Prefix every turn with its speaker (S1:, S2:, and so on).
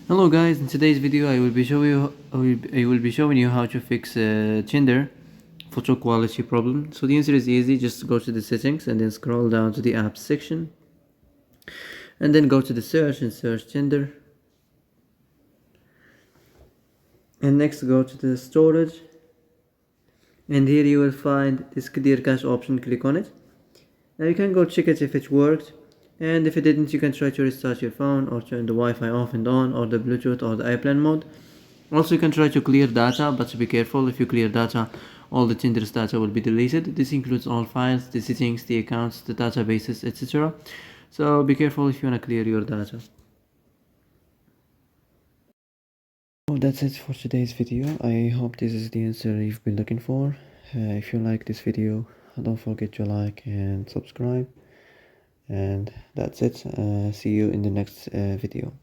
S1: Hello guys, in today's video I will be showing you how to fix a Tinder photo quality problem. So the answer is easy. Just go to the settings and then scroll down to the apps section and then go to the search and search Tinder, and next go to the storage, and here you will find this clear cache option. Click on it. Now you can go check it if it worked, and if it didn't you can try to restart your phone or turn the Wi-Fi off and on, or the Bluetooth or the airplane mode. Also, you can try to clear data, but be careful. If you clear data, all the Tinder's data will be deleted. This includes all files, the settings, the accounts, the databases, etc. So be careful if you want to clear your data. Well, that's it for today's video. I hope this is the answer you've been looking for. If you like this video, don't forget to like and subscribe. And that's it. See you in the next video.